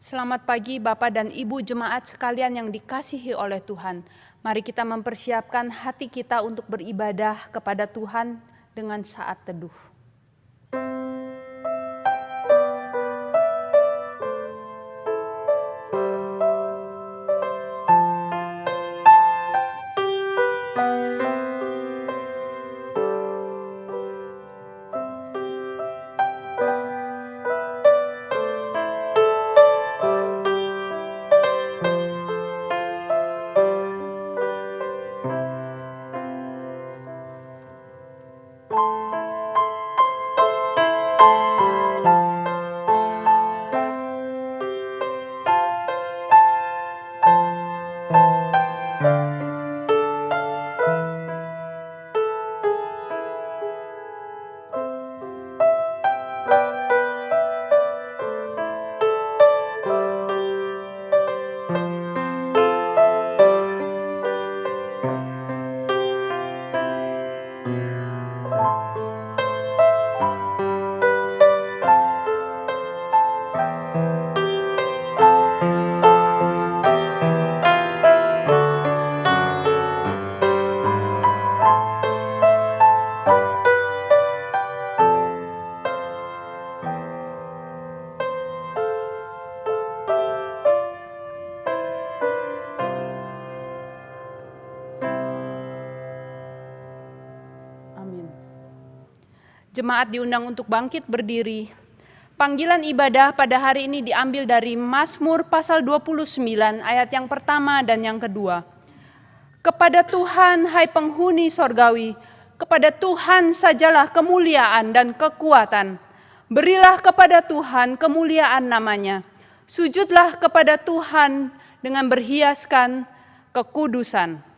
Selamat pagi Bapak dan Ibu jemaat sekalian yang dikasihi oleh Tuhan. Mari kita mempersiapkan hati kita untuk beribadah kepada Tuhan dengan saat teduh. Jemaat diundang untuk bangkit berdiri. Panggilan ibadah pada hari ini diambil dari Mazmur pasal 29 ayat yang pertama dan yang kedua. Kepada Tuhan hai penghuni sorgawi, kepada Tuhan sajalah kemuliaan dan kekuatan. Berilah kepada Tuhan kemuliaan namanya. Sujudlah kepada Tuhan dengan berhiaskan kekudusan.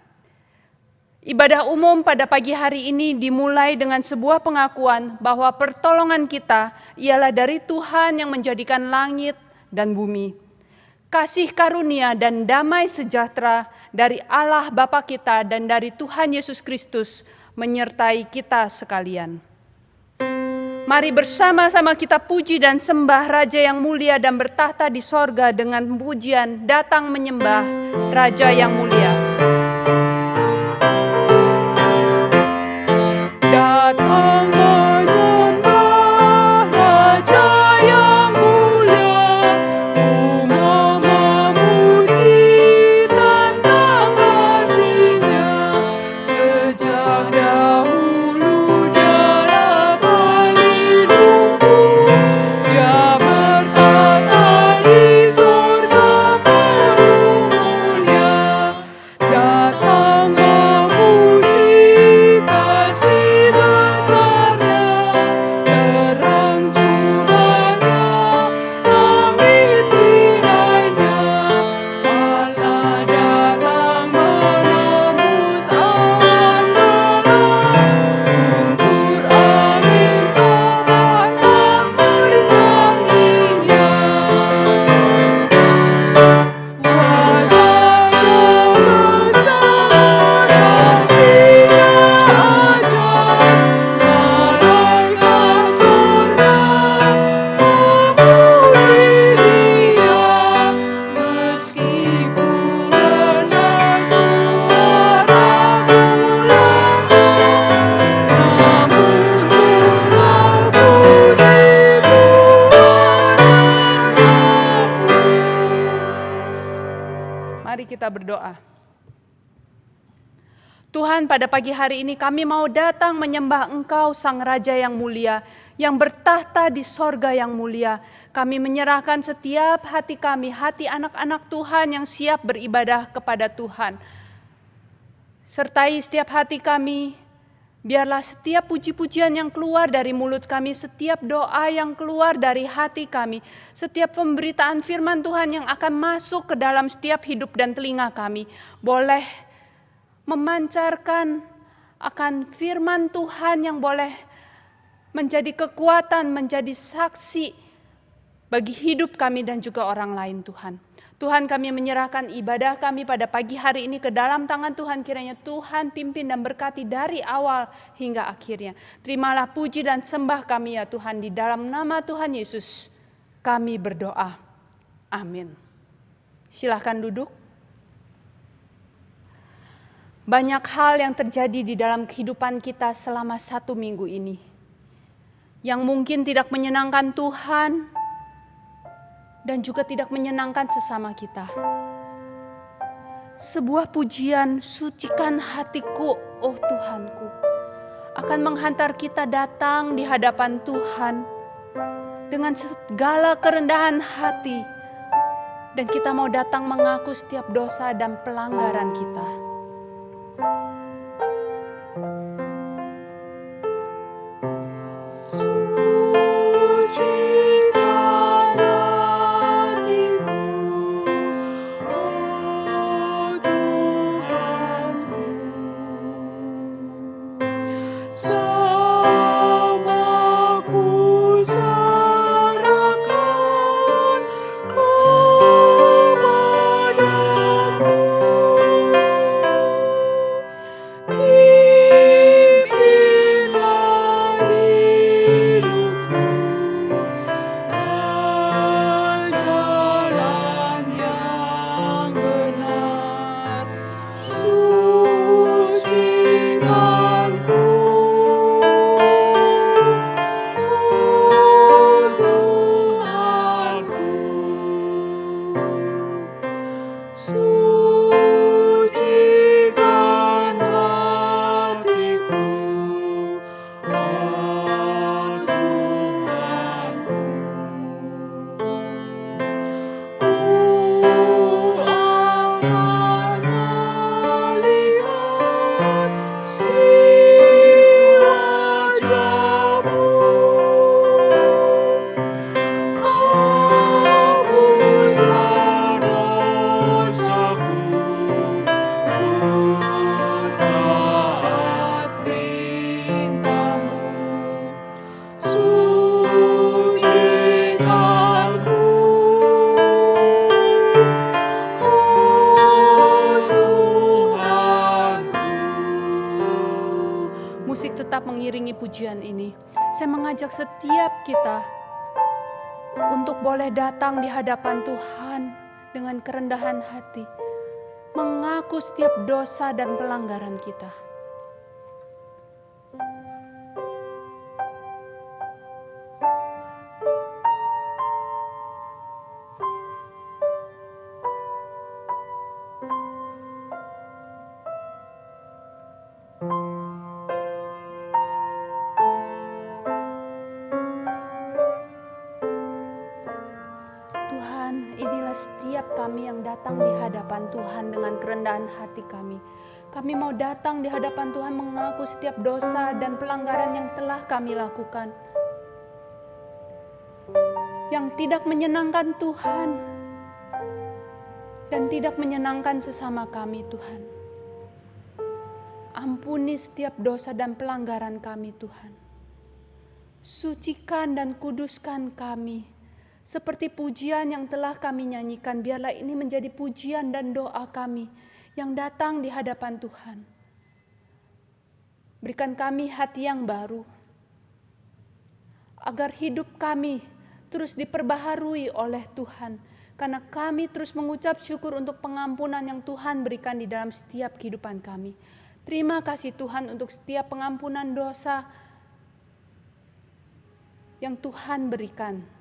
Ibadah umum pada pagi hari ini dimulai dengan sebuah pengakuan bahwa pertolongan kita ialah dari Tuhan yang menjadikan langit dan bumi. Kasih karunia dan damai sejahtera dari Allah Bapa kita dan dari Tuhan Yesus Kristus menyertai kita sekalian. Mari bersama-sama kita puji dan sembah Raja yang mulia dan bertahta di sorga dengan pujian datang menyembah Raja yang mulia. Datang menyembah Raja yang mulia, ku memuji tentang kasih-Nya. Sejak dahulu dalam pelindungku, Dia bertata di surga penuh mulia. Datang memuji kasih besarnya, terang jubahnya, langit tirainya. Allah datang menembus awan gelap, guntur angin obat memberikannya. Kuasa-Nya besar, kasih-Nya ajaib, malaikat surga memuji Dia. Meskipun rendah suaraku lemah, namun ku memuji Tuhan. Mari kita berdoa. Tuhan, pada pagi hari ini kami mau datang menyembah Engkau Sang Raja yang mulia, yang bertahta di sorga yang mulia. Kami menyerahkan setiap hati kami, hati anak-anak Tuhan yang siap beribadah kepada Tuhan. Sertai setiap hati kami, biarlah setiap puji-pujian yang keluar dari mulut kami, setiap doa yang keluar dari hati kami, setiap pemberitaan firman Tuhan yang akan masuk ke dalam setiap hidup dan telinga kami, boleh memancarkan akan firman Tuhan yang boleh menjadi kekuatan, menjadi saksi bagi hidup kami dan juga orang lain Tuhan. Tuhan, kami menyerahkan ibadah kami pada pagi hari ini ke dalam tangan Tuhan. Kiranya Tuhan pimpin dan berkati dari awal hingga akhirnya. Terimalah puji dan sembah kami ya Tuhan, di dalam nama Tuhan Yesus kami berdoa. Amin. Silahkan duduk. Banyak hal yang terjadi di dalam kehidupan kita selama 1 minggu ini, yang mungkin tidak menyenangkan Tuhan dan juga tidak menyenangkan sesama kita. Sebuah pujian, sucikan hatiku, oh Tuhanku, akan menghantar kita datang di hadapan Tuhan dengan segala kerendahan hati, dan kita mau datang mengaku setiap dosa dan pelanggaran kita. Musik tetap mengiringi pujian ini. Saya mengajak setiap kita untuk boleh datang di hadapan Tuhan dengan kerendahan hati, mengaku setiap dosa dan pelanggaran kita. Inilah setiap kami yang datang di hadapan Tuhan dengan kerendahan hati kami. Kami mau datang di hadapan Tuhan mengaku setiap dosa dan pelanggaran yang telah kami lakukan, yang tidak menyenangkan Tuhan dan tidak menyenangkan sesama kami, Tuhan. Ampuni setiap dosa dan pelanggaran kami, Tuhan. Sucikan dan kuduskan kami. Seperti pujian yang telah kami nyanyikan, biarlah ini menjadi pujian dan doa kami yang datang di hadapan Tuhan. Berikan kami hati yang baru, agar hidup kami terus diperbaharui oleh Tuhan, karena kami terus mengucap syukur untuk pengampunan yang Tuhan berikan di dalam setiap kehidupan kami. Terima kasih Tuhan untuk setiap pengampunan dosa yang Tuhan berikan.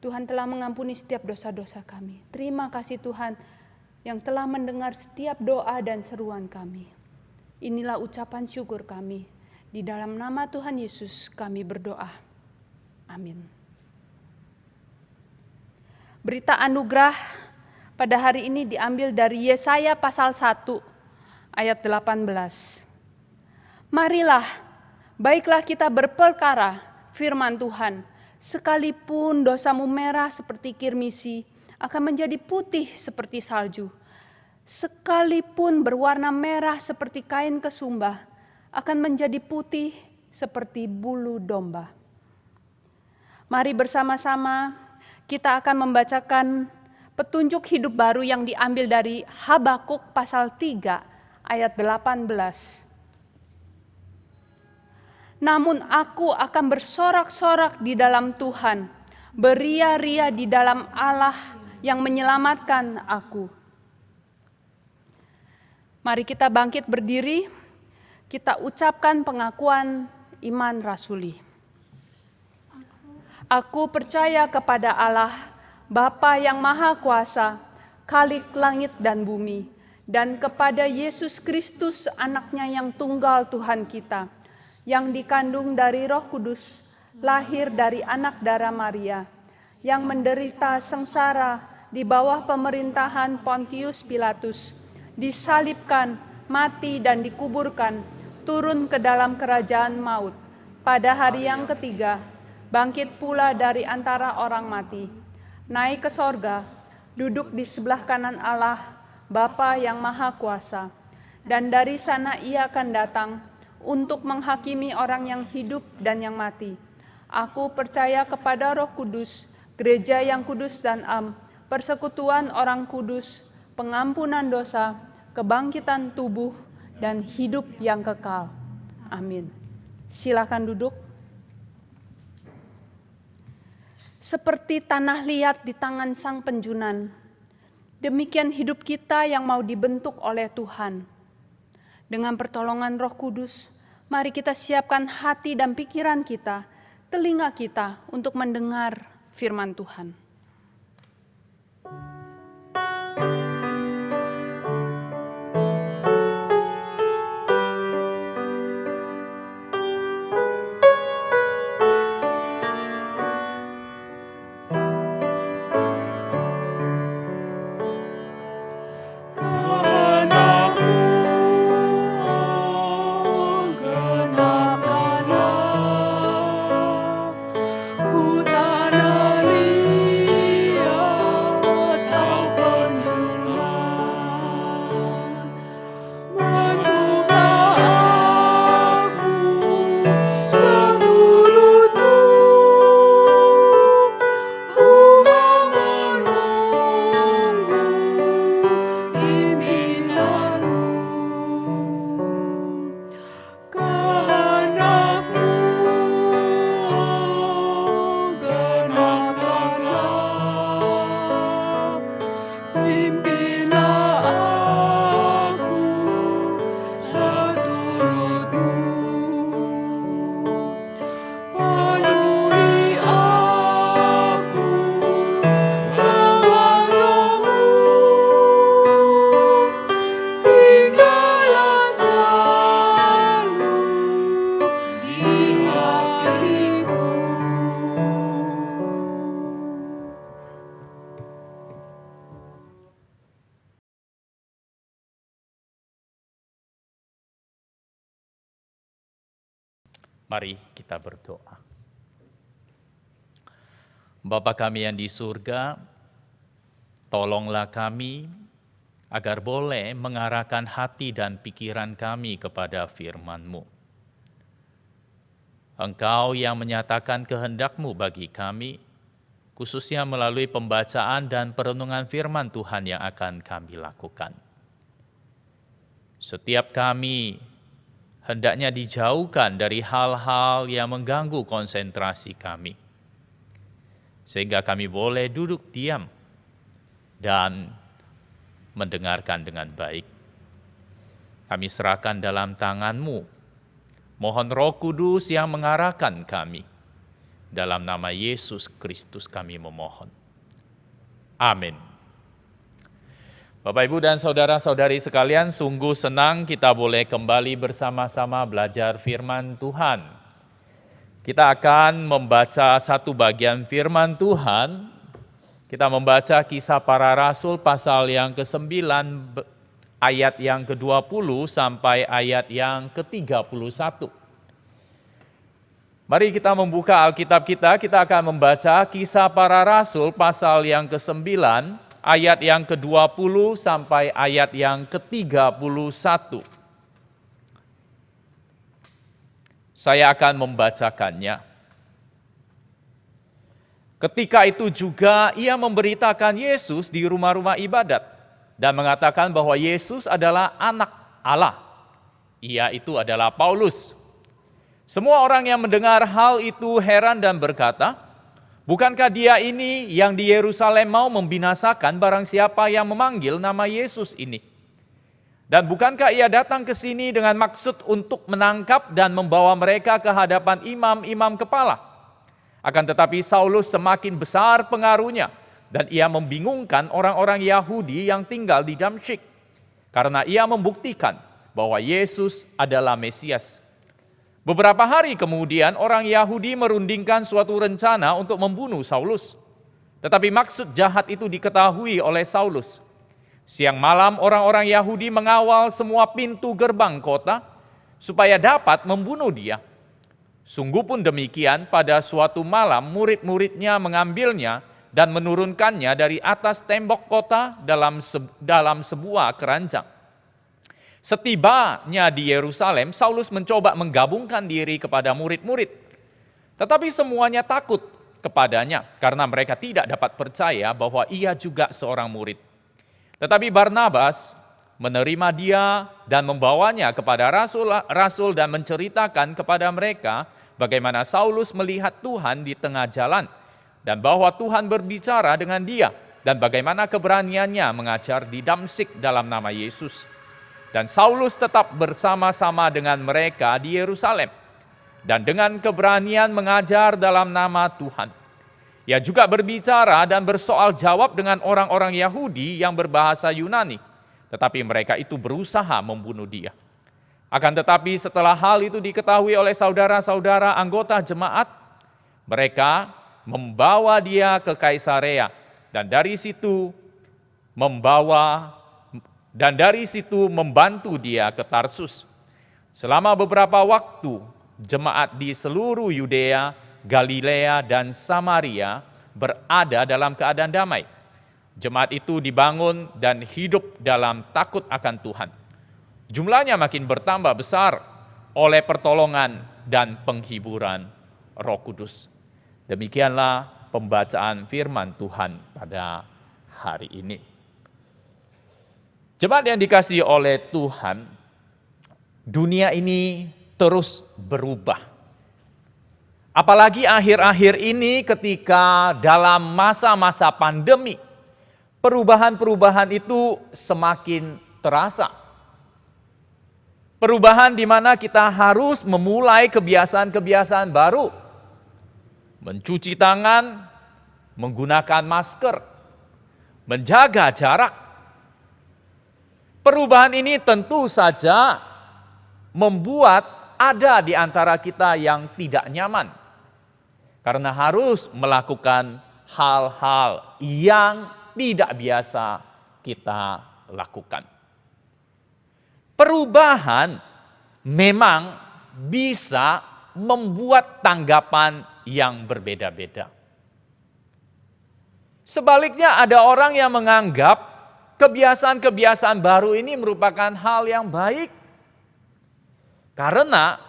Tuhan telah mengampuni setiap dosa-dosa kami. Terima kasih Tuhan yang telah mendengar setiap doa dan seruan kami. Inilah ucapan syukur kami. Di dalam nama Tuhan Yesus kami berdoa. Amin. Berita anugerah pada hari ini diambil dari Yesaya pasal 1 ayat 18. Marilah, baiklah kita berperkara firman Tuhan. Sekalipun dosamu merah seperti kirmisi, akan menjadi putih seperti salju. Sekalipun berwarna merah seperti kain kesumbah, akan menjadi putih seperti bulu domba. Mari bersama-sama kita akan membacakan petunjuk hidup baru yang diambil dari Habakuk pasal 3 ayat 18. Namun aku akan bersorak-sorak di dalam Tuhan. beria-ria di dalam Allah yang menyelamatkan aku. Mari kita bangkit berdiri, kita ucapkan pengakuan iman rasuli. Aku percaya kepada Allah, Bapa yang Maha Kuasa, Khalik langit dan bumi, dan kepada Yesus Kristus, anaknya yang tunggal Tuhan kita, yang dikandung dari Roh Kudus, lahir dari anak darah Maria, yang menderita sengsara di bawah pemerintahan Pontius Pilatus, disalibkan, mati dan dikuburkan, turun ke dalam kerajaan maut. Pada hari yang ketiga, bangkit pula dari antara orang mati, naik ke sorga, duduk di sebelah kanan Allah, Bapa yang Maha Kuasa, dan dari sana Ia akan datang untuk menghakimi orang yang hidup dan yang mati. Aku percaya kepada Roh Kudus, gereja yang kudus dan am, persekutuan orang kudus, pengampunan dosa, kebangkitan tubuh, dan hidup yang kekal. Amin. Silakan duduk. Seperti tanah liat di tangan sang penjunan, demikian hidup kita yang mau dibentuk oleh Tuhan. Dengan pertolongan Roh Kudus, mari kita siapkan hati dan pikiran kita, telinga kita untuk mendengar firman Tuhan. Mari kita berdoa. Bapa kami yang di surga, tolonglah kami agar boleh mengarahkan hati dan pikiran kami kepada firman-Mu. Engkau yang menyatakan kehendak-Mu bagi kami, khususnya melalui pembacaan dan perenungan firman Tuhan yang akan kami lakukan. Setiap kami hendaknya dijauhkan dari hal-hal yang mengganggu konsentrasi kami, sehingga kami boleh duduk diam dan mendengarkan dengan baik. Kami serahkan dalam tangan-Mu, mohon Roh Kudus yang mengarahkan kami. Dalam nama Yesus Kristus kami memohon. Amin. Bapak, Ibu, dan saudara-saudari sekalian, sungguh senang kita boleh kembali bersama-sama belajar firman Tuhan. Kita akan membaca satu bagian firman Tuhan. Kita membaca Kisah Para Rasul pasal yang ke-9, ayat yang ke-20 sampai ayat yang ke-31. Mari kita membuka Alkitab kita akan membaca Kisah Para Rasul pasal yang ke-9, ayat yang ke-20 sampai ayat yang ke-31. Saya akan membacakannya. Ketika itu juga ia memberitakan Yesus di rumah-rumah ibadat dan mengatakan bahwa Yesus adalah anak Allah. Ia itu adalah Paulus. Semua orang yang mendengar hal itu heran dan berkata, Bukankah dia ini yang di Yerusalem mau membinasakan barang siapa yang memanggil nama Yesus ini? Dan bukankah ia datang ke sini dengan maksud untuk menangkap dan membawa mereka ke hadapan imam-imam kepala? Akan tetapi Saulus semakin besar pengaruhnya dan ia membingungkan orang-orang Yahudi yang tinggal di Damsyik karena ia membuktikan bahwa Yesus adalah Mesias. Beberapa hari kemudian orang Yahudi merundingkan suatu rencana untuk membunuh Saulus. Tetapi maksud jahat itu diketahui oleh Saulus. Siang malam orang-orang Yahudi mengawal semua pintu gerbang kota supaya dapat membunuh dia. Sungguh pun demikian, pada suatu malam murid-muridnya mengambilnya dan menurunkannya dari atas tembok kota dalam sebuah keranjang. Setibanya di Yerusalem, Saulus mencoba menggabungkan diri kepada murid-murid. Tetapi semuanya takut kepadanya karena mereka tidak dapat percaya bahwa ia juga seorang murid. Tetapi Barnabas menerima dia dan membawanya kepada rasul-rasul dan menceritakan kepada mereka bagaimana Saulus melihat Tuhan di tengah jalan dan bahwa Tuhan berbicara dengan dia dan bagaimana keberaniannya mengajar di Damsyik dalam nama Yesus. Dan Saulus tetap bersama-sama dengan mereka di Yerusalem dan dengan keberanian mengajar dalam nama Tuhan. Ia juga berbicara dan bersoal jawab dengan orang-orang Yahudi yang berbahasa Yunani, tetapi mereka itu berusaha membunuh dia. Akan tetapi setelah hal itu diketahui oleh saudara-saudara anggota jemaat, mereka membawa dia ke Kaisarea dan dari situ membantu dia ke Tarsus. Selama beberapa waktu, jemaat di seluruh Yudea, Galilea, dan Samaria berada dalam keadaan damai. Jemaat itu dibangun dan hidup dalam takut akan Tuhan. Jumlahnya makin bertambah besar oleh pertolongan dan penghiburan Roh Kudus. Demikianlah pembacaan firman Tuhan pada hari ini. Jemaat yang dikasihi oleh Tuhan, dunia ini terus berubah. Apalagi akhir-akhir ini ketika dalam masa-masa pandemi, perubahan-perubahan itu semakin terasa. Perubahan di mana kita harus memulai kebiasaan-kebiasaan baru. Mencuci tangan, menggunakan masker, menjaga jarak. Perubahan ini tentu saja membuat ada di antara kita yang tidak nyaman. Karena harus melakukan hal-hal yang tidak biasa kita lakukan. Perubahan memang bisa membuat tanggapan yang berbeda-beda. Sebaliknya ada orang yang menganggap kebiasaan-kebiasaan baru ini merupakan hal yang baik. Karena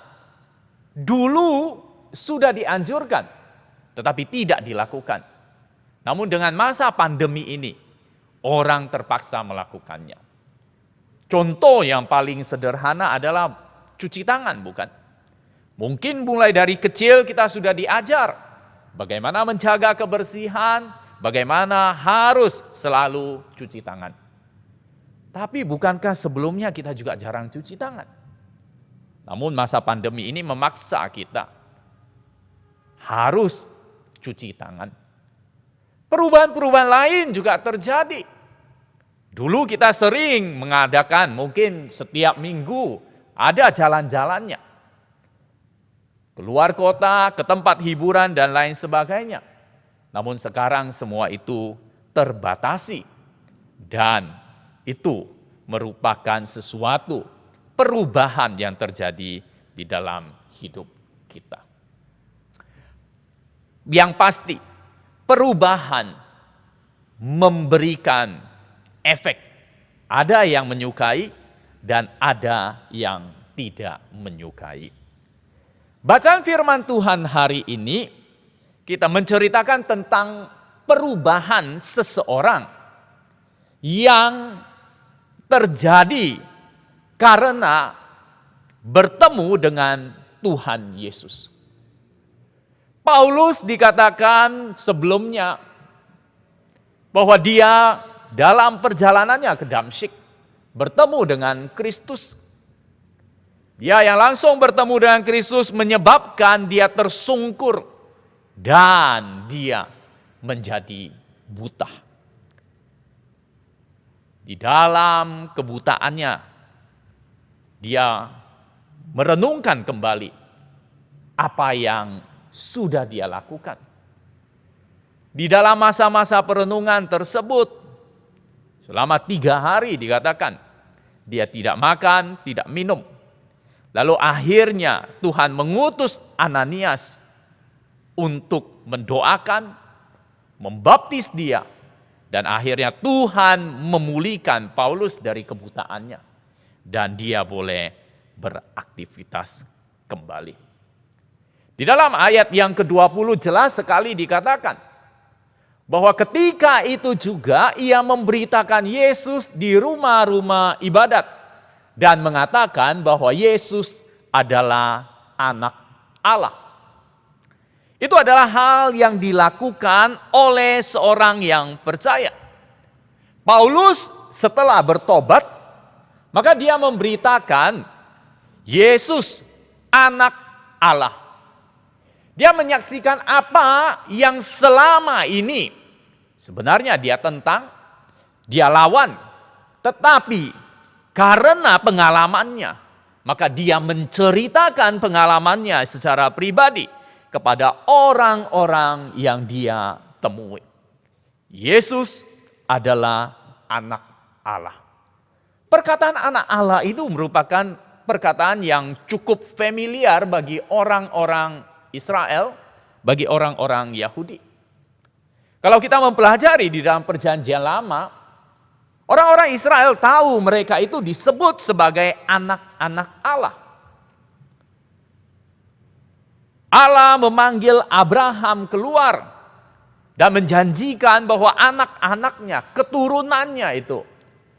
dulu sudah dianjurkan, tetapi tidak dilakukan. Namun dengan masa pandemi ini, orang terpaksa melakukannya. Contoh yang paling sederhana adalah cuci tangan, bukan? Mungkin mulai dari kecil kita sudah diajar bagaimana menjaga kebersihan, bagaimana harus selalu cuci tangan. Tapi bukankah sebelumnya kita juga jarang cuci tangan? Namun masa pandemi ini memaksa kita harus cuci tangan. Perubahan-perubahan lain juga terjadi. Dulu kita sering mengadakan, mungkin setiap minggu ada jalan-jalannya. Keluar kota, ke tempat hiburan dan lain sebagainya. Namun sekarang semua itu terbatasi. Dan itu merupakan sesuatu perubahan yang terjadi di dalam hidup kita. Yang pasti, perubahan memberikan efek. Ada yang menyukai dan ada yang tidak menyukai. Bacaan firman Tuhan hari ini, kita menceritakan tentang perubahan seseorang yang terjadi karena bertemu dengan Tuhan Yesus. Paulus dikatakan sebelumnya bahwa dia dalam perjalanannya ke Damsyik bertemu dengan Kristus. Dia yang langsung bertemu dengan Kristus menyebabkan dia tersungkur dan dia menjadi buta. Di dalam kebutaannya, dia merenungkan kembali apa yang sudah dia lakukan. Di dalam masa-masa perenungan tersebut, selama 3 hari dikatakan, dia tidak makan, tidak minum. Lalu akhirnya Tuhan mengutus Ananias untuk mendoakan, membaptis dia. Dan akhirnya Tuhan memulihkan Paulus dari kebutaannya. Dan dia boleh beraktivitas kembali. Di dalam ayat yang ke-20 jelas sekali dikatakan bahwa ketika itu juga ia memberitakan Yesus di rumah-rumah ibadat dan mengatakan bahwa Yesus adalah anak Allah. Itu adalah hal yang dilakukan oleh seorang yang percaya. Paulus setelah bertobat, maka dia memberitakan Yesus anak Allah. Dia menyaksikan apa yang selama ini sebenarnya dia tentang, dia lawan. Tetapi karena pengalamannya, maka dia menceritakan pengalamannya secara pribadi kepada orang-orang yang dia temui. Yesus adalah anak Allah. Perkataan anak Allah itu merupakan perkataan yang cukup familiar bagi orang-orang Israel, bagi orang-orang Yahudi. Kalau kita mempelajari di dalam perjanjian lama, orang-orang Israel tahu mereka itu disebut sebagai anak-anak Allah. Allah memanggil Abraham keluar dan menjanjikan bahwa anak-anaknya, keturunannya itu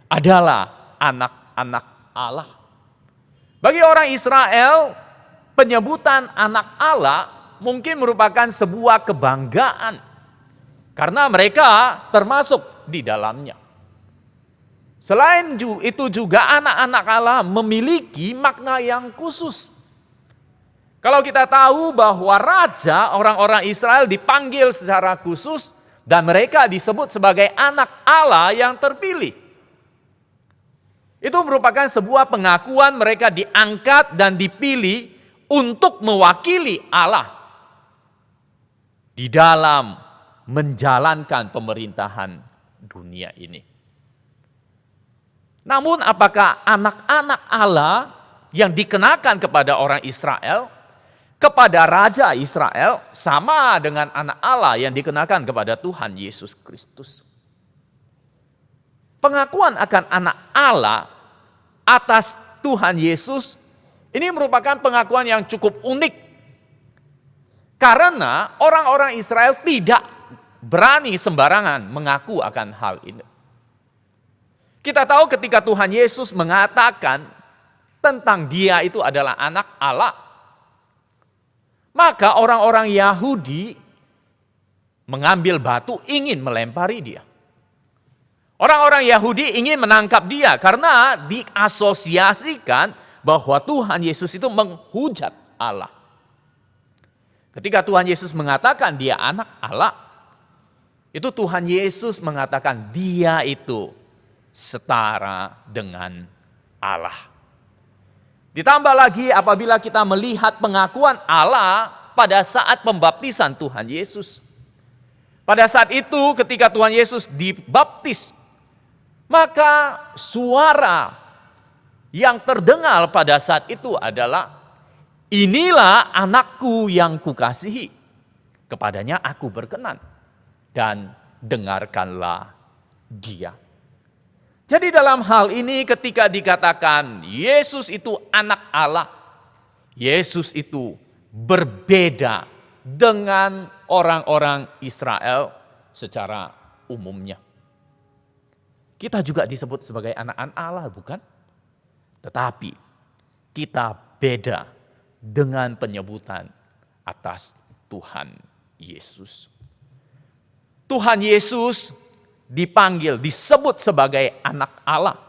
adalah anak-anak Allah. Bagi orang Israel, penyebutan anak Allah mungkin merupakan sebuah kebanggaan karena mereka termasuk di dalamnya. Selain itu juga anak-anak Allah memiliki makna yang khusus. Kalau kita tahu bahwa raja orang-orang Israel dipanggil secara khusus dan mereka disebut sebagai anak Allah yang terpilih. Itu merupakan sebuah pengakuan mereka diangkat dan dipilih untuk mewakili Allah di dalam menjalankan pemerintahan dunia ini. Namun apakah anak-anak Allah yang dikenakan kepada orang Israel, kepada Raja Israel, sama dengan anak Allah yang dikenakan kepada Tuhan Yesus Kristus? Pengakuan akan anak Allah atas Tuhan Yesus ini merupakan pengakuan yang cukup unik. Karena orang-orang Israel tidak berani sembarangan mengaku akan hal ini. Kita tahu ketika Tuhan Yesus mengatakan tentang dia itu adalah anak Allah, maka orang-orang Yahudi mengambil batu ingin melempari dia. Orang-orang Yahudi ingin menangkap dia karena diasosiasikan bahwa Tuhan Yesus itu menghujat Allah. Ketika Tuhan Yesus mengatakan dia anak Allah, itu Tuhan Yesus mengatakan dia itu setara dengan Allah. Ditambah lagi apabila kita melihat pengakuan Allah pada saat pembaptisan Tuhan Yesus. Pada saat itu ketika Tuhan Yesus dibaptis, maka suara yang terdengar pada saat itu adalah, inilah anakku yang kukasihi, kepadanya aku berkenan, dan dengarkanlah dia. Jadi dalam hal ini ketika dikatakan Yesus itu anak Allah, Yesus itu berbeda dengan orang-orang Israel secara umumnya. Kita juga disebut sebagai anak-anak Allah, bukan? Tetapi kita beda dengan penyebutan atas Tuhan Yesus. Tuhan Yesus dipanggil, disebut sebagai anak Allah.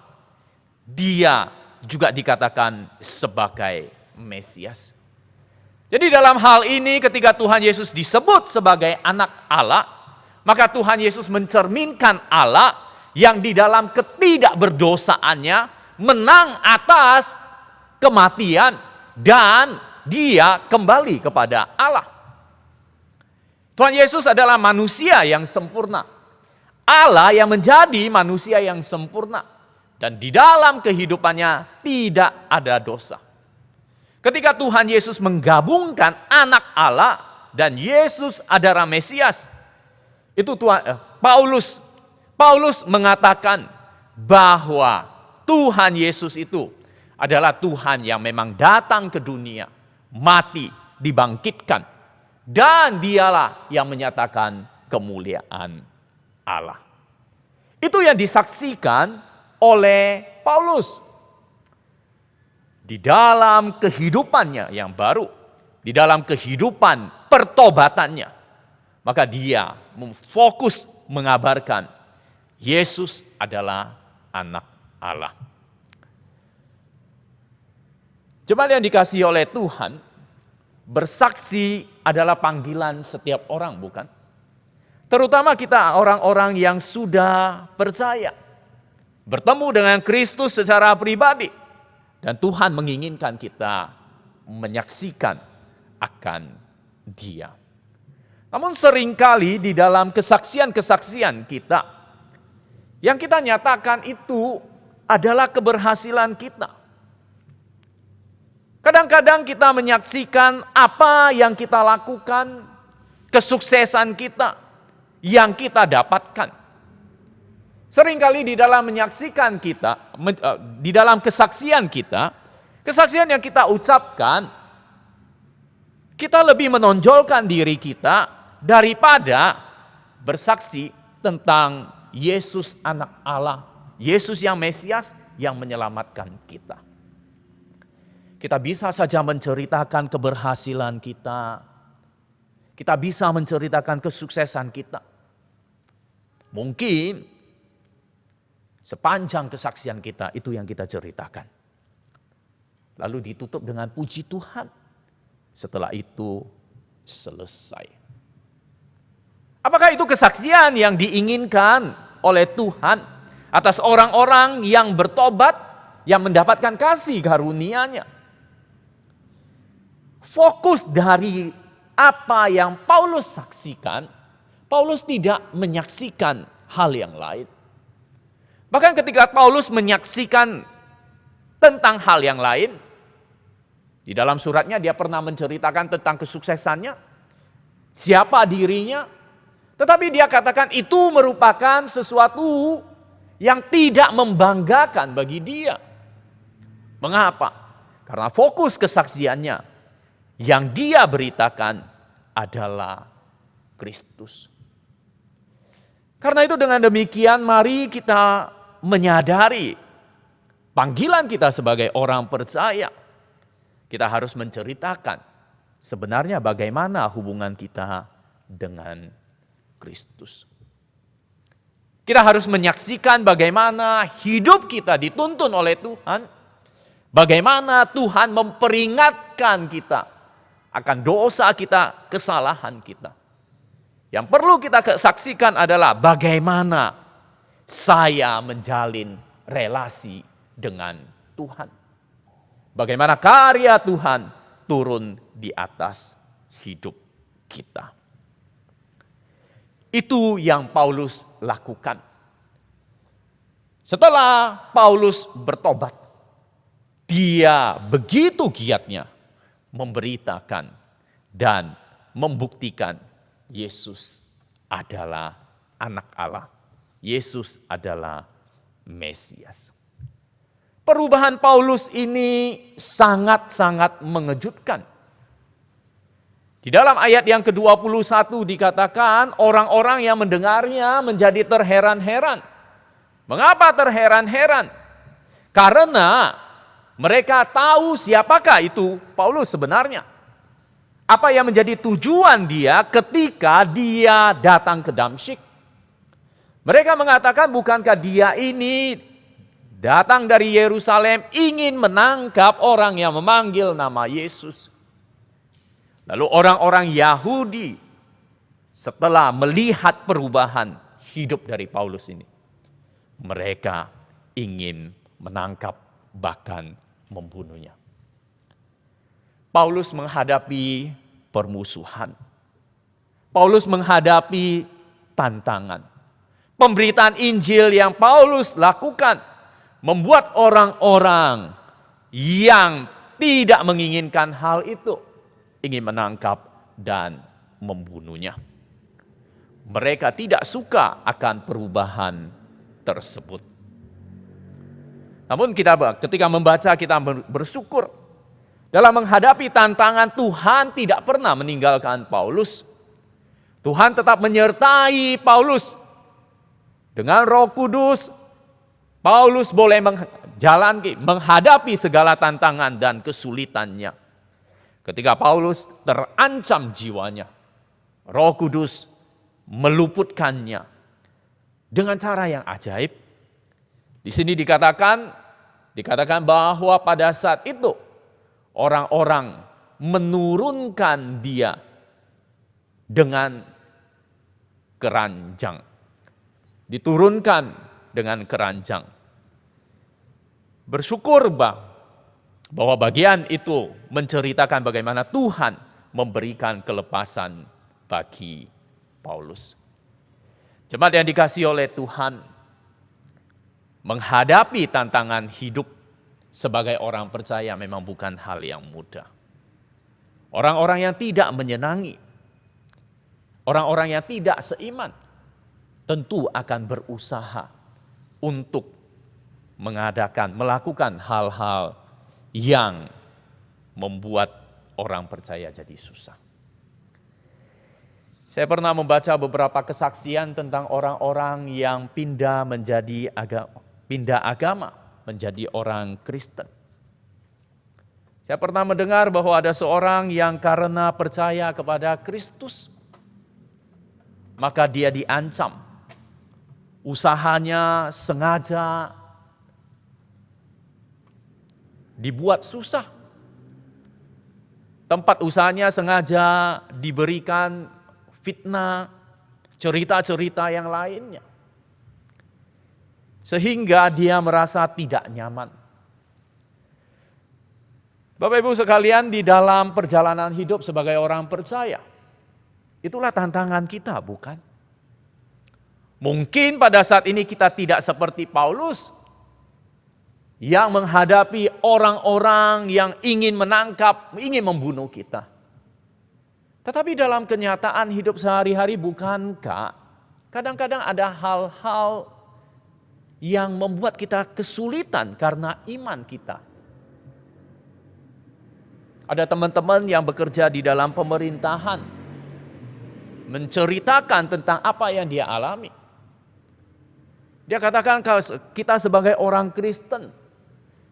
Dia juga dikatakan sebagai Mesias. Jadi dalam hal ini ketika Tuhan Yesus disebut sebagai anak Allah, maka Tuhan Yesus mencerminkan Allah yang di dalam ketidakberdosaannya menang atas kematian dan dia kembali kepada Allah. Tuhan Yesus adalah manusia yang sempurna. Allah yang menjadi manusia yang sempurna. Dan di dalam kehidupannya tidak ada dosa. Ketika Tuhan Yesus menggabungkan anak Allah dan Yesus adalah Mesias, itu Paulus mengatakan bahwa Tuhan Yesus itu adalah Tuhan yang memang datang ke dunia, mati, dibangkitkan, dan dialah yang menyatakan kemuliaan Allah. Itu yang disaksikan oleh Paulus. Di dalam kehidupannya yang baru, di dalam kehidupan pertobatannya, maka dia fokus mengabarkan Yesus adalah anak Allah. Jemaat yang dikasihi oleh Tuhan, bersaksi adalah panggilan setiap orang, bukan? Terutama kita orang-orang yang sudah percaya, bertemu dengan Kristus secara pribadi. Dan Tuhan menginginkan kita menyaksikan akan Dia. Namun seringkali di dalam kesaksian-kesaksian kita, yang kita nyatakan itu adalah keberhasilan kita. Kadang-kadang kita menyaksikan apa yang kita lakukan, kesuksesan kita, yang kita dapatkan. Seringkali di dalam menyaksikan kita, di dalam kesaksian kita, kesaksian yang kita ucapkan, kita lebih menonjolkan diri kita daripada bersaksi tentang Yesus anak Allah, Yesus yang Mesias yang menyelamatkan kita. Kita bisa saja menceritakan keberhasilan kita, kita bisa menceritakan kesuksesan kita. Mungkin sepanjang kesaksian kita itu yang kita ceritakan. Lalu ditutup dengan puji Tuhan. Setelah itu selesai. Apakah itu kesaksian yang diinginkan oleh Tuhan atas orang-orang yang bertobat, yang mendapatkan kasih karunia-Nya? Fokus dari apa yang Paulus saksikan, Paulus tidak menyaksikan hal yang lain. Bahkan ketika Paulus menyaksikan tentang hal yang lain, di dalam suratnya dia pernah menceritakan tentang kesuksesannya, siapa dirinya, tetapi dia katakan itu merupakan sesuatu yang tidak membanggakan bagi dia. Mengapa? Karena fokus kesaksiannya yang dia beritakan adalah Kristus. Karena itu dengan demikian mari kita menyadari panggilan kita sebagai orang percaya. Kita harus menceritakan sebenarnya bagaimana hubungan kita dengan Kristus. Kita harus menyaksikan bagaimana hidup kita dituntun oleh Tuhan. Bagaimana Tuhan memperingatkan kita akan dosa kita, kesalahan kita. Yang perlu kita saksikan adalah bagaimana saya menjalin relasi dengan Tuhan. Bagaimana karya Tuhan turun di atas hidup kita. Itu yang Paulus lakukan. Setelah Paulus bertobat, dia begitu giatnya memberitakan dan membuktikan Yesus adalah anak Allah. Yesus adalah Mesias. Perubahan Paulus ini sangat-sangat mengejutkan. Di dalam ayat yang ke-21 dikatakan orang-orang yang mendengarnya menjadi terheran-heran. Mengapa terheran-heran? Karena mereka tahu siapakah itu Paulus sebenarnya. Apa yang menjadi tujuan dia ketika dia datang ke Damsyik? Mereka mengatakan, bukankah dia ini datang dari Yerusalem ingin menangkap orang yang memanggil nama Yesus? Lalu orang-orang Yahudi setelah melihat perubahan hidup dari Paulus ini, mereka ingin menangkap, bahkan membunuhnya. Paulus menghadapi permusuhan. Paulus menghadapi tantangan. Pemberitaan Injil yang Paulus lakukan membuat orang-orang yang tidak menginginkan hal itu ingin menangkap dan membunuhnya. Mereka tidak suka akan perubahan tersebut. Namun ketika membaca, kita bersyukur. Dalam menghadapi tantangan, Tuhan tidak pernah meninggalkan Paulus. Tuhan tetap menyertai Paulus. Dengan Roh Kudus, Paulus boleh menghadapi segala tantangan dan kesulitannya. Ketika Paulus terancam jiwanya, Roh Kudus meluputkannya dengan cara yang ajaib. Di sini dikatakan bahwa pada saat itu orang-orang menurunkan dia dengan keranjang. Diturunkan dengan keranjang. Bersyukur bahwa bagian itu menceritakan bagaimana Tuhan memberikan kelepasan bagi Paulus. Jemaat yang dikasihi oleh Tuhan, menghadapi tantangan hidup sebagai orang percaya memang bukan hal yang mudah. Orang-orang yang tidak menyenangi, orang-orang yang tidak seiman, tentu akan berusaha untuk melakukan hal-hal yang membuat orang percaya jadi susah. Saya pernah membaca beberapa kesaksian tentang orang-orang yang pindah agama menjadi orang Kristen. Saya pernah mendengar bahwa ada seorang yang karena percaya kepada Kristus, maka dia diancam. Usahanya sengaja dibuat susah. Tempat usahanya sengaja diberikan fitnah, cerita-cerita yang lainnya. Sehingga dia merasa tidak nyaman. Bapak Ibu sekalian, di dalam perjalanan hidup sebagai orang percaya, itulah tantangan kita, bukan? Mungkin pada saat ini kita tidak seperti Paulus yang menghadapi orang-orang yang ingin menangkap, ingin membunuh kita. Tetapi dalam kenyataan hidup sehari-hari, bukankah kadang-kadang ada hal-hal yang membuat kita kesulitan karena iman kita? Ada teman-teman yang bekerja di dalam pemerintahan, menceritakan tentang apa yang dia alami. Dia katakan kalau kita sebagai orang Kristen,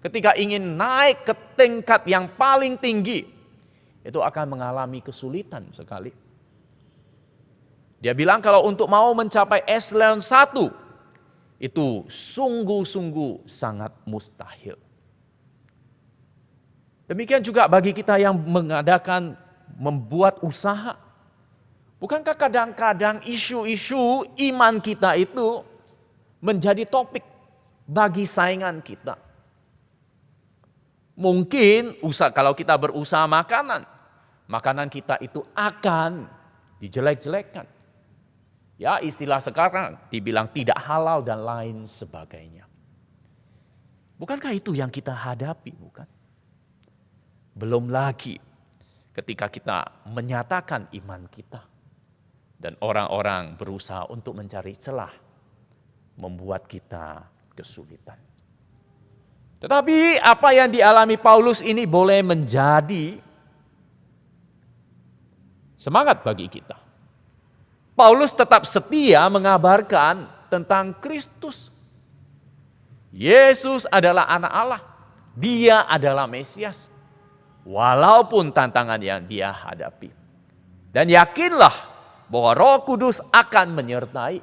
ketika ingin naik ke tingkat yang paling tinggi, itu akan mengalami kesulitan sekali. Dia bilang kalau untuk mau mencapai eselon 1, itu sungguh-sungguh sangat mustahil. Demikian juga bagi kita yang membuat usaha. Bukankah kadang-kadang isu-isu iman kita itu menjadi topik bagi saingan kita? Mungkin kalau kita berusaha makanan kita itu akan dijelek-jelekkan. Ya, istilah sekarang dibilang tidak halal dan lain sebagainya. Bukankah itu yang kita hadapi, bukan? Belum lagi ketika kita menyatakan iman kita dan orang-orang berusaha untuk mencari celah membuat kita kesulitan. Tetapi apa yang dialami Paulus ini boleh menjadi semangat bagi kita. Paulus tetap setia mengabarkan tentang Kristus. Yesus adalah anak Allah. Dia adalah Mesias. walaupun tantangan yang dia hadapi. Dan yakinlah bahwa Roh Kudus akan menyertai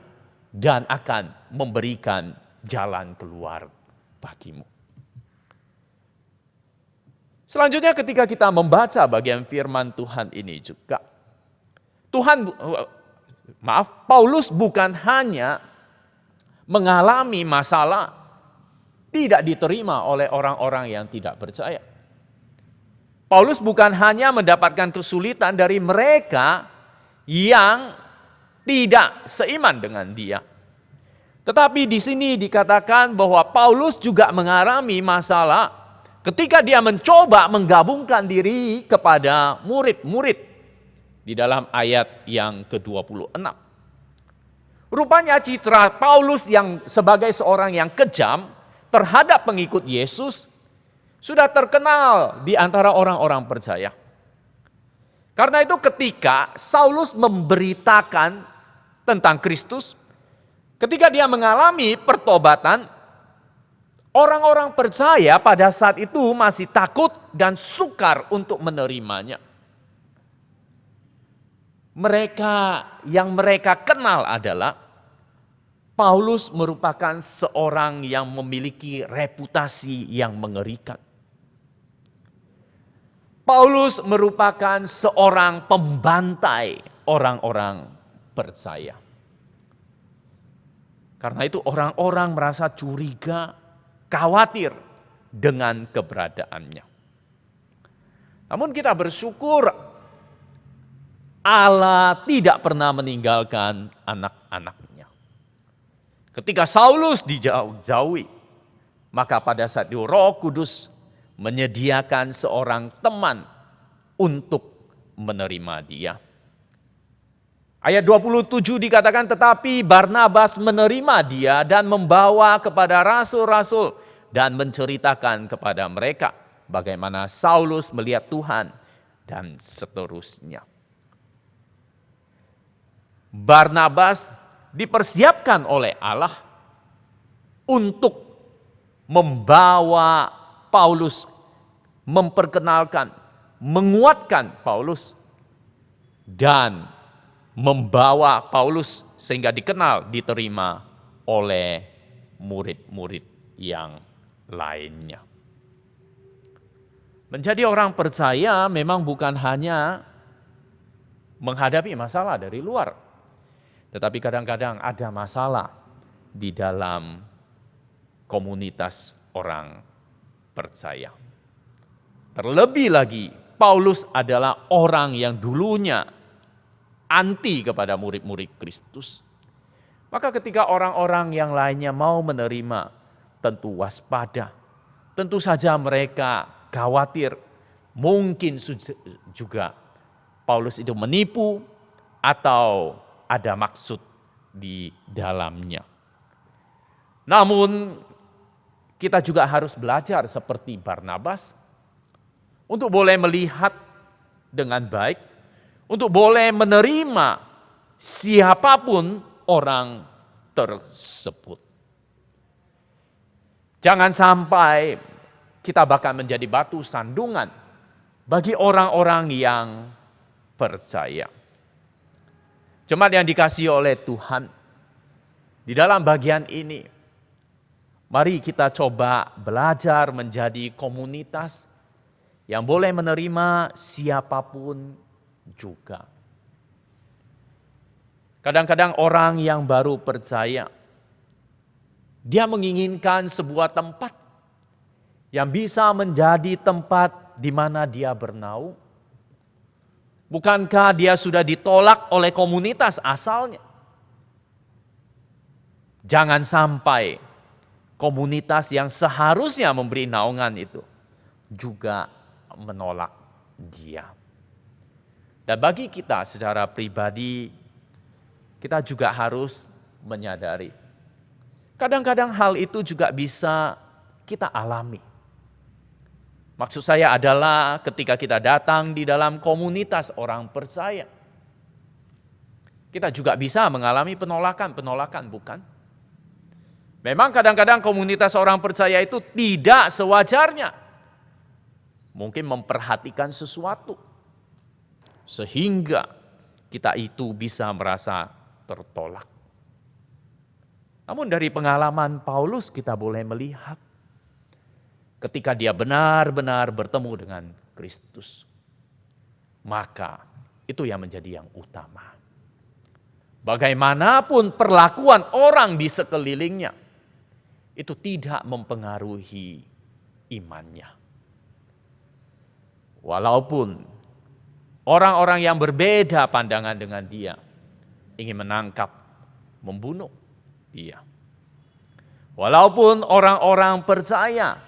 dan akan memberikan jalan keluar bagimu. Selanjutnya ketika kita membaca bagian firman Tuhan ini juga, Paulus bukan hanya mengalami masalah tidak diterima oleh orang-orang yang tidak percaya. Paulus bukan hanya mendapatkan kesulitan dari mereka yang tidak seiman dengan dia. Tetapi di sini dikatakan bahwa Paulus juga mengalami masalah ketika dia mencoba menggabungkan diri kepada murid-murid di dalam ayat yang ke-26. Rupanya citra Paulus yang sebagai seorang yang kejam terhadap pengikut Yesus sudah terkenal di antara orang-orang percaya. Karena itu ketika Saulus memberitakan tentang Kristus, ketika dia mengalami pertobatan, orang-orang percaya pada saat itu masih takut dan sukar untuk menerimanya. Yang mereka kenal adalah Paulus merupakan seorang yang memiliki reputasi yang mengerikan. Paulus merupakan seorang pembantai orang-orang percaya. Karena itu orang-orang merasa curiga, khawatir dengan keberadaannya. Namun kita bersyukur Allah tidak pernah meninggalkan anak-anaknya. Ketika Saulus dijauhi, maka pada saat itu Roh Kudus menyediakan seorang teman untuk menerima dia. Ayat 27 dikatakan, tetapi Barnabas menerima dia dan membawa kepada rasul-rasul dan menceritakan kepada mereka bagaimana Saulus melihat Tuhan dan seterusnya. Barnabas dipersiapkan oleh Allah untuk membawa Paulus, memperkenalkan, menguatkan Paulus, dan membawa Paulus sehingga dikenal, diterima oleh murid-murid yang lainnya. Menjadi orang percaya memang bukan hanya menghadapi masalah dari luar, tetapi kadang-kadang ada masalah di dalam komunitas orang percaya. Terlebih lagi, Paulus adalah orang yang dulunya anti kepada murid-murid Kristus. Maka ketika orang-orang yang lainnya mau menerima, tentu waspada. Tentu saja mereka khawatir, mungkin juga Paulus itu menipu atau ada maksud di dalamnya. Namun kita juga harus belajar seperti Barnabas untuk boleh melihat dengan baik, untuk boleh menerima siapapun orang tersebut. Jangan sampai kita bahkan menjadi batu sandungan bagi orang-orang yang percaya. Jemaat yang dikasihi oleh Tuhan, di dalam bagian ini, mari kita coba belajar menjadi komunitas yang boleh menerima siapapun juga. Kadang-kadang orang yang baru percaya, dia menginginkan sebuah tempat yang bisa menjadi tempat di mana dia bernaung. Bukankah dia sudah ditolak oleh komunitas asalnya? Jangan sampai komunitas yang seharusnya memberi naungan itu juga menolak dia. Dan bagi kita secara pribadi, kita juga harus menyadari, kadang-kadang hal itu juga bisa kita alami. Maksud saya adalah ketika kita datang di dalam komunitas orang percaya, kita juga bisa mengalami penolakan, bukan? Memang kadang-kadang komunitas orang percaya itu tidak sewajarnya mungkin memperhatikan sesuatu, sehingga kita itu bisa merasa tertolak. Namun dari pengalaman Paulus kita boleh melihat ketika dia benar-benar bertemu dengan Kristus, maka itu yang menjadi yang utama. Bagaimanapun perlakuan orang di sekelilingnya, itu tidak mempengaruhi imannya. Walaupun orang-orang yang berbeda pandangan dengan dia ingin menangkap, membunuh dia. Walaupun orang-orang percaya,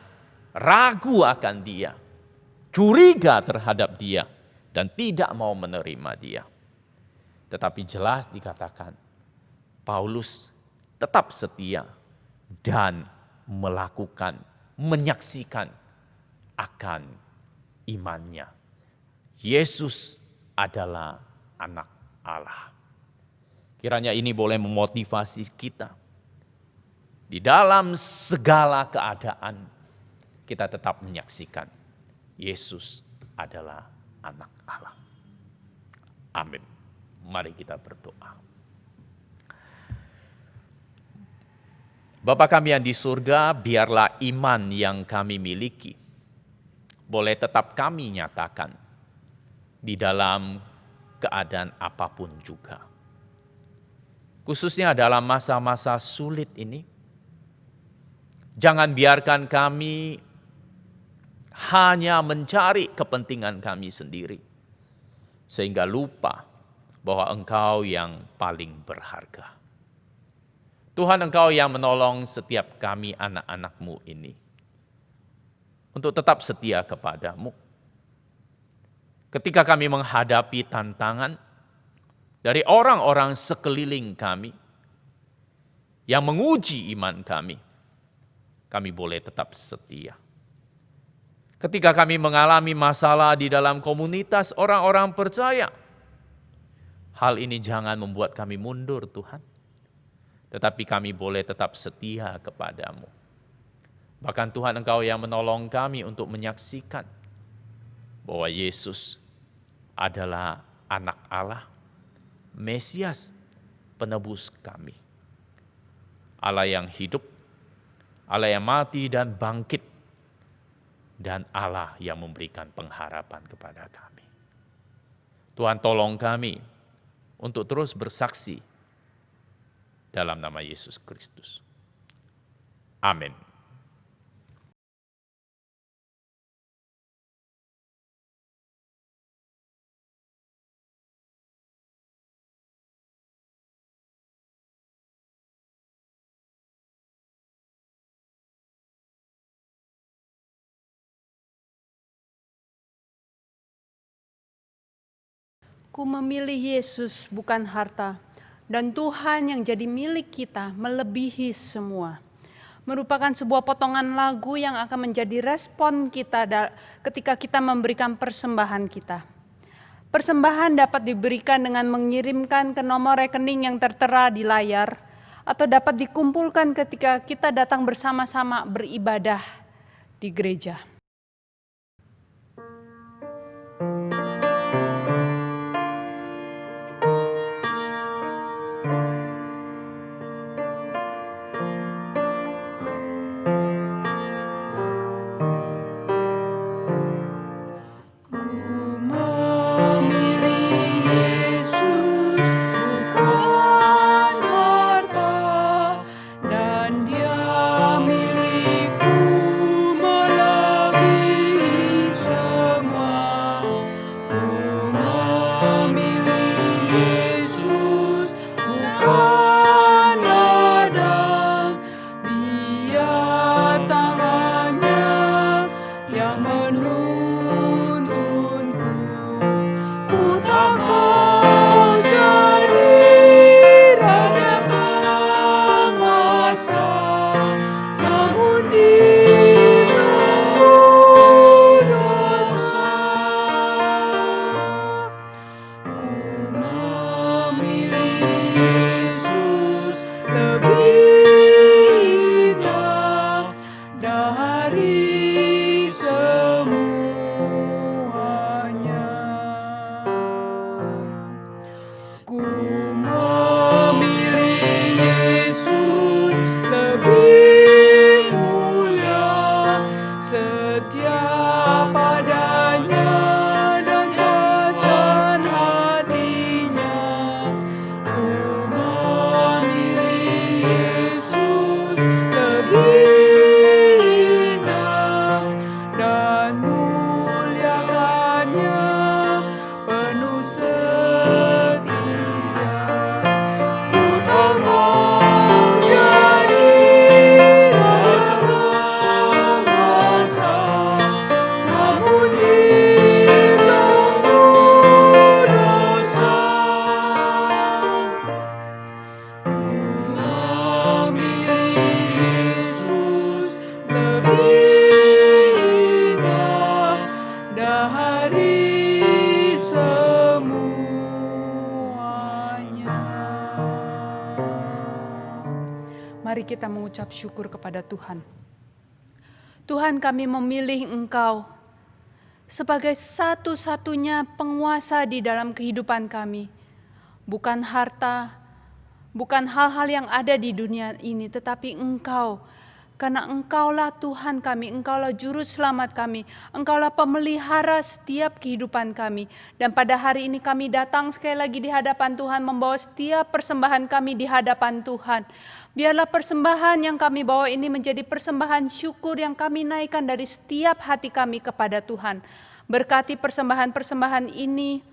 ragu akan dia, curiga terhadap dia, dan tidak mau menerima dia. Tetapi jelas dikatakan, Paulus tetap setia dan melakukan, menyaksikan akan imannya. Yesus adalah anak Allah. Kiranya ini boleh memotivasi kita. Di dalam segala keadaan, kita tetap menyaksikan Yesus adalah anak Allah. Amin. Mari kita berdoa. Bapa kami yang di surga, biarlah iman yang kami miliki boleh tetap kami nyatakan di dalam keadaan apapun juga. Khususnya dalam masa-masa sulit ini, jangan biarkan kami hanya mencari kepentingan kami sendiri, sehingga lupa bahwa Engkau yang paling berharga. Tuhan, Engkau yang menolong setiap kami anak-anak-Mu ini untuk tetap setia kepadamu. Ketika kami menghadapi tantangan dari orang-orang sekeliling kami yang menguji iman kami boleh tetap setia. Ketika kami mengalami masalah di dalam komunitas orang-orang percaya, hal ini jangan membuat kami mundur, Tuhan. Tetapi kami boleh tetap setia kepadamu. Bahkan Tuhan, Engkau yang menolong kami untuk menyaksikan bahwa Yesus adalah anak Allah, Mesias, penebus kami. Allah yang hidup, Allah yang mati dan bangkit, dan Allah yang memberikan pengharapan kepada kami. Tuhan, tolong kami untuk terus bersaksi dalam nama Yesus Kristus. Amin. Ku memilih Yesus bukan harta, dan Tuhan yang jadi milik kita melebihi semua. Merupakan sebuah potongan lagu yang akan menjadi respon kita ketika kita memberikan persembahan kita. Persembahan dapat diberikan dengan mengirimkan ke nomor rekening yang tertera di layar, atau dapat dikumpulkan ketika kita datang bersama-sama beribadah di gereja. Milikku melebihi Ku memilih Yesus lebih mulia, setia padanya dan ikhlaskan hatinya. Ku memilih Yesus lebih indah dan muliakannya penuh setia. Ku tak mau jadi raja penguasa, namun ibnu dosa. Ku memilih Yesus lebih indah dari semuanya. Mari kita mengucap syukur kepada Tuhan. Tuhan, kami memilih Engkau sebagai satu-satunya penguasa di dalam kehidupan kami. Bukan harta, bukan hal-hal yang ada di dunia ini, tetapi Engkau. Karena Engkaulah Tuhan kami, Engkaulah juru selamat kami, Engkaulah pemelihara setiap kehidupan kami. Dan pada hari ini kami datang sekali lagi di hadapan Tuhan, membawa setiap persembahan kami di hadapan Tuhan. Biarlah persembahan yang kami bawa ini menjadi persembahan syukur yang kami naikkan dari setiap hati kami kepada Tuhan. Berkati persembahan-persembahan ini,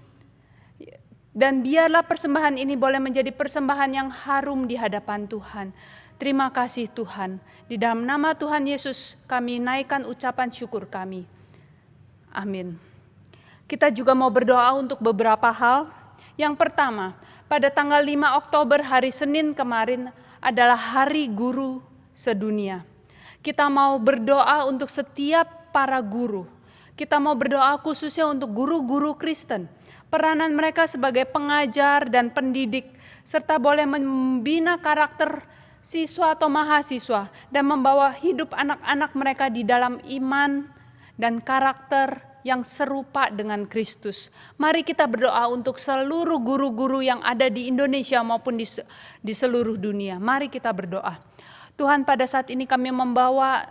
dan biarlah persembahan ini boleh menjadi persembahan yang harum di hadapan Tuhan. Terima kasih Tuhan. Di dalam nama Tuhan Yesus kami naikkan ucapan syukur kami. Amin. Kita juga mau berdoa untuk beberapa hal. Yang pertama, pada tanggal 5 Oktober hari Senin kemarin adalah Hari Guru Sedunia. Kita mau berdoa untuk setiap para guru. Kita mau berdoa khususnya untuk guru-guru Kristen. Peranan mereka sebagai pengajar dan pendidik, serta boleh membina karakter siswa atau mahasiswa dan membawa hidup anak-anak mereka di dalam iman dan karakter yang serupa dengan Kristus. Mari kita berdoa untuk seluruh guru-guru yang ada di Indonesia maupun di seluruh dunia. Mari kita berdoa. Tuhan, pada saat ini kami membawa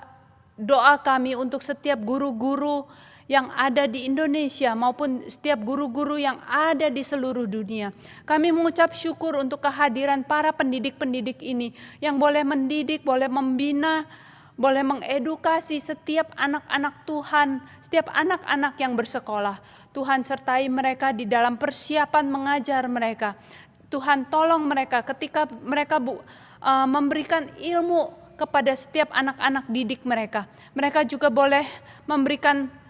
doa kami untuk setiap guru-guru yang ada di Indonesia maupun setiap guru-guru yang ada di seluruh dunia. Kami mengucap syukur untuk kehadiran para pendidik-pendidik ini yang boleh mendidik, boleh membina, boleh mengedukasi setiap anak-anak Tuhan, setiap anak-anak yang bersekolah. Tuhan sertai mereka di dalam persiapan mengajar mereka. Tuhan tolong mereka ketika mereka memberikan ilmu kepada setiap anak-anak didik mereka. Mereka juga boleh memberikan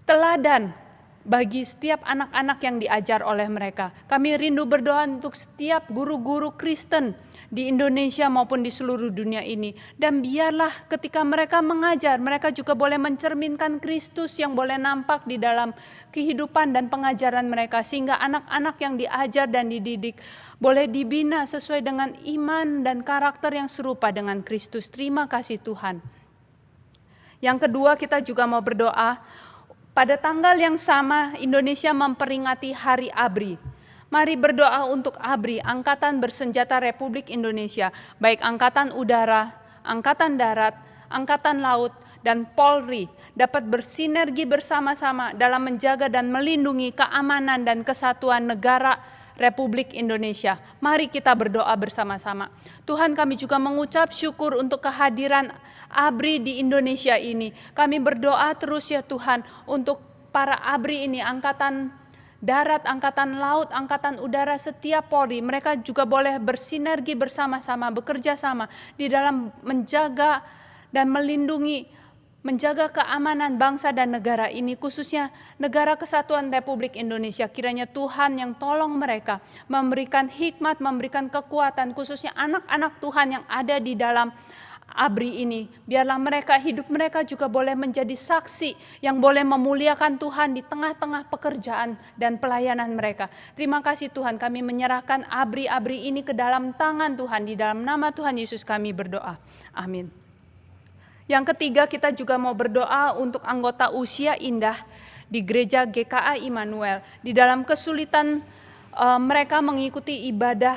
teladan bagi setiap anak-anak yang diajar oleh mereka. Kami rindu berdoa untuk setiap guru-guru Kristen di Indonesia maupun di seluruh dunia ini. Dan biarlah ketika mereka mengajar, mereka juga boleh mencerminkan Kristus yang boleh nampak di dalam kehidupan dan pengajaran mereka. Sehingga anak-anak yang diajar dan dididik boleh dibina sesuai dengan iman dan karakter yang serupa dengan Kristus. Terima kasih Tuhan. Yang kedua, kita juga mau berdoa. Pada tanggal yang sama, Indonesia memperingati Hari ABRI. Mari berdoa untuk ABRI, Angkatan Bersenjata Republik Indonesia, baik Angkatan Udara, Angkatan Darat, Angkatan Laut, dan Polri dapat bersinergi bersama-sama dalam menjaga dan melindungi keamanan dan kesatuan negara Republik Indonesia. Mari kita berdoa bersama-sama. Tuhan, kami juga mengucap syukur untuk kehadiran ABRI di Indonesia ini. Kami berdoa terus ya Tuhan untuk para ABRI ini, Angkatan Darat, Angkatan Laut, Angkatan Udara, setiap Polri. Mereka juga boleh bersinergi bersama-sama, bekerja sama di dalam menjaga dan melindungi, menjaga keamanan bangsa dan negara ini, khususnya negara kesatuan Republik Indonesia. Kiranya Tuhan yang tolong mereka, memberikan hikmat, memberikan kekuatan, khususnya anak-anak Tuhan yang ada di dalam ABRI ini. Biarlah mereka, hidup mereka juga boleh menjadi saksi yang boleh memuliakan Tuhan di tengah-tengah pekerjaan dan pelayanan mereka. Terima kasih Tuhan, kami menyerahkan ABRI-ABRI ini ke dalam tangan Tuhan. Di dalam nama Tuhan Yesus kami berdoa. Amin. Yang ketiga, kita juga mau berdoa untuk anggota usia indah di Gereja GKA Immanuel. Di dalam kesulitan mereka mengikuti ibadah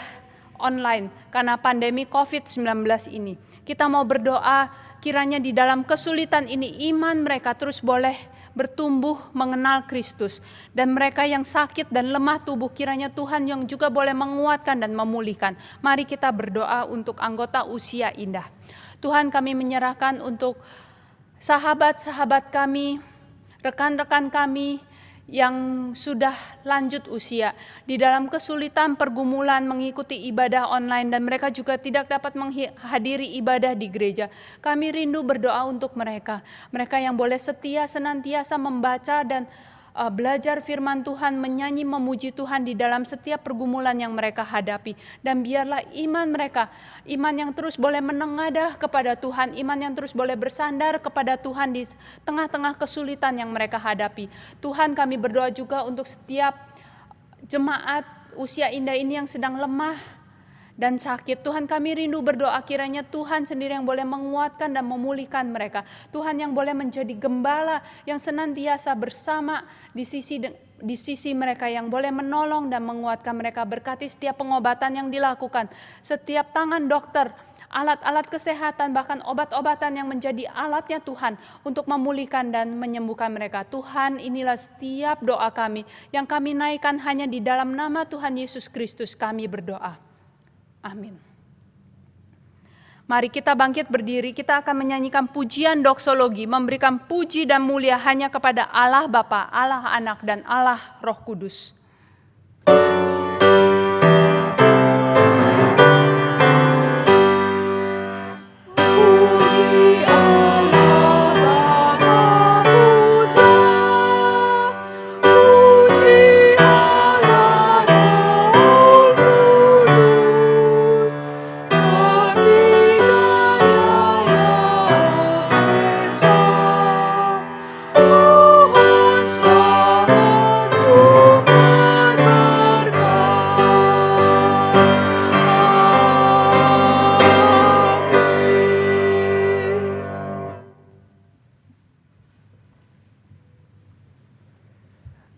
online karena pandemi COVID-19 ini. Kita mau berdoa kiranya di dalam kesulitan ini iman mereka terus boleh bertumbuh mengenal Kristus. Dan mereka yang sakit dan lemah tubuh kiranya Tuhan yang juga boleh menguatkan dan memulihkan. Mari kita berdoa untuk anggota Usia Indah. Tuhan, kami menyerahkan untuk sahabat-sahabat kami, rekan-rekan kami yang sudah lanjut usia, di dalam kesulitan pergumulan mengikuti ibadah online dan mereka juga tidak dapat menghadiri ibadah di gereja. Kami rindu berdoa untuk mereka. Mereka yang boleh setia senantiasa membaca dan belajar firman Tuhan, menyanyi memuji Tuhan di dalam setiap pergumulan yang mereka hadapi. Dan biarlah iman mereka, iman yang terus boleh menengadah kepada Tuhan, iman yang terus boleh bersandar kepada Tuhan di tengah-tengah kesulitan yang mereka hadapi. Tuhan, kami berdoa juga untuk setiap jemaat Usia Indah ini yang sedang lemah dan sakit. Tuhan, kami rindu berdoa kiranya Tuhan sendiri yang boleh menguatkan dan memulihkan mereka. Tuhan yang boleh menjadi gembala yang senantiasa bersama di sisi mereka, yang boleh menolong dan menguatkan mereka. Berkati setiap pengobatan yang dilakukan, setiap tangan dokter, alat-alat kesehatan, bahkan obat-obatan yang menjadi alatnya Tuhan untuk memulihkan dan menyembuhkan mereka. Tuhan, inilah setiap doa kami yang kami naikkan hanya di dalam nama Tuhan Yesus Kristus kami berdoa. Amin. Mari kita bangkit berdiri, kita akan menyanyikan pujian doksologi, memberikan puji dan mulia hanya kepada Allah Bapa, Allah Anak, dan Allah Roh Kudus.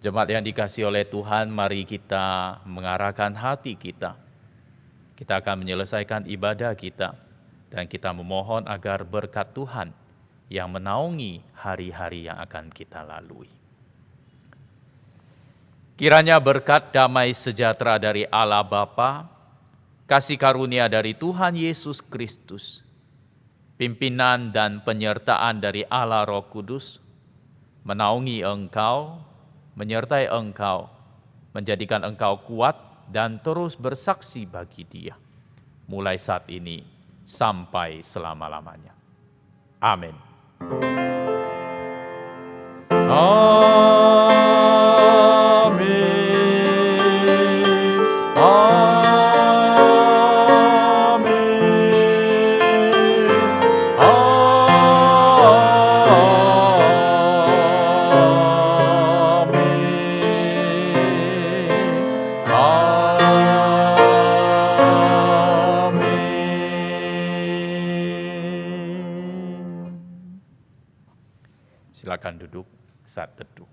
Jemaat yang dikasihi oleh Tuhan, mari kita mengarahkan hati kita. Kita akan menyelesaikan ibadah kita dan kita memohon agar berkat Tuhan yang menaungi hari-hari yang akan kita lalui. Kiranya berkat damai sejahtera dari Allah Bapa, kasih karunia dari Tuhan Yesus Kristus, pimpinan dan penyertaan dari Allah Roh Kudus, menaungi engkau, menyertai engkau, menjadikan engkau kuat dan terus bersaksi bagi Dia, mulai saat ini sampai selama-lamanya. Amin. Silakan duduk saat teduh.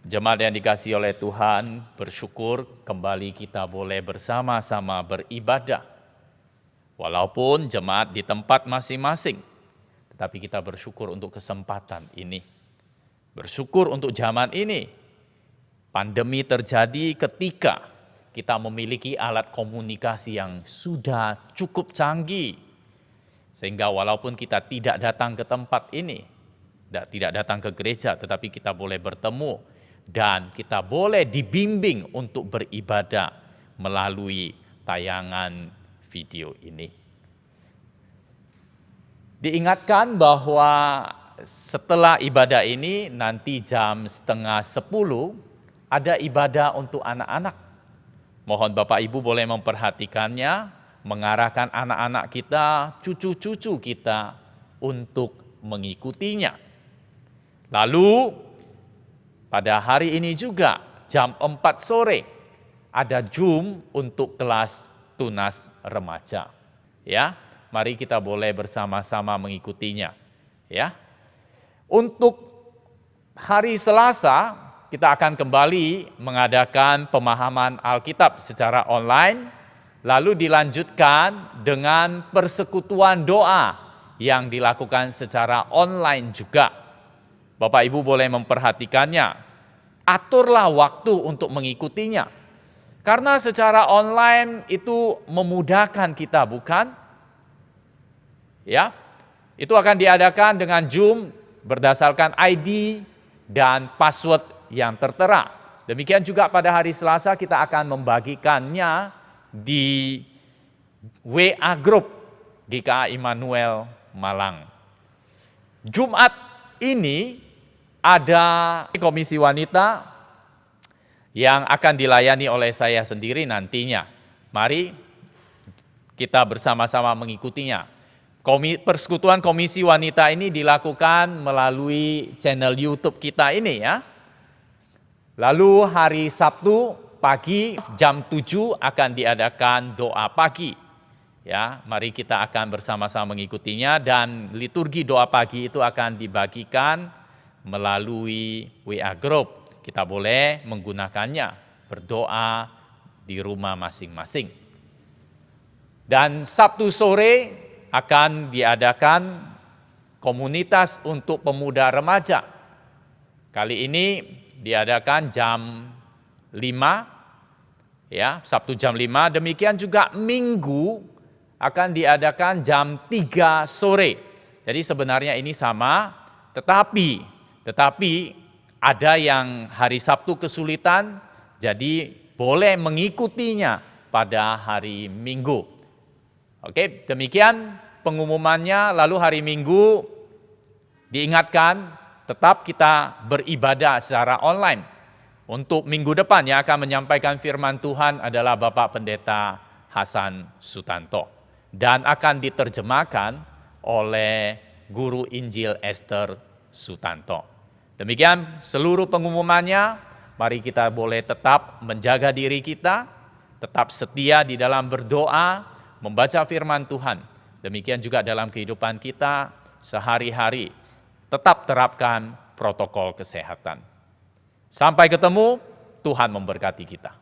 Jemaat yang dikasihi oleh Tuhan, bersyukur kembali kita boleh bersama-sama beribadah. Walaupun jemaat di tempat masing-masing, tetapi kita bersyukur untuk kesempatan ini. Bersyukur untuk zaman ini. Pandemi terjadi ketika kita memiliki alat komunikasi yang sudah cukup canggih. Sehingga walaupun kita tidak datang ke tempat ini, tidak datang ke gereja, tetapi kita boleh bertemu dan kita boleh dibimbing untuk beribadah melalui tayangan video ini. Diingatkan bahwa setelah ibadah ini, nanti jam 9:30 ada ibadah untuk anak-anak. Mohon Bapak Ibu boleh memperhatikannya, mengarahkan anak-anak kita, cucu-cucu kita untuk mengikutinya. Lalu pada hari ini juga jam 4 sore ada Zoom untuk kelas tunas remaja. Ya, mari kita boleh bersama-sama mengikutinya. Ya, untuk hari Selasa kita akan kembali mengadakan pemahaman Alkitab secara online, lalu dilanjutkan dengan persekutuan doa yang dilakukan secara online juga. Bapak Ibu boleh memperhatikannya. Aturlah waktu untuk mengikutinya. Karena secara online itu memudahkan kita, bukan? Ya, itu akan diadakan dengan Zoom berdasarkan ID dan password yang tertera. Demikian juga pada hari Selasa kita akan membagikannya di WA Group GKA Immanuel Malang. Jumat ini ada komisi wanita yang akan dilayani oleh saya sendiri nantinya. Mari kita bersama-sama mengikutinya. Persekutuan Komisi Wanita ini dilakukan melalui channel YouTube kita ini ya. Lalu hari Sabtu pagi jam 7 akan diadakan doa pagi. Ya, mari kita akan bersama-sama mengikutinya dan liturgi doa pagi itu akan dibagikan melalui WA Group. Kita boleh menggunakannya, berdoa di rumah masing-masing. Dan Sabtu sore akan diadakan komunitas untuk pemuda remaja. Kali ini diadakan jam 5, ya, Sabtu jam 5, demikian juga Minggu akan diadakan jam 3 sore. Jadi sebenarnya ini sama, tetapi ada yang hari Sabtu kesulitan, jadi boleh mengikutinya pada hari Minggu. Oke, demikian pengumumannya. Lalu hari Minggu diingatkan tetap kita beribadah secara online. Untuk minggu depan yang akan menyampaikan firman Tuhan adalah Bapak Pendeta Hasan Sutanto. Dan akan diterjemahkan oleh Guru Injil Esther Sutanto. Demikian seluruh pengumumannya, mari kita boleh tetap menjaga diri kita, tetap setia di dalam berdoa, membaca firman Tuhan. Demikian juga dalam kehidupan kita sehari-hari, tetap terapkan protokol kesehatan. Sampai ketemu, Tuhan memberkati kita.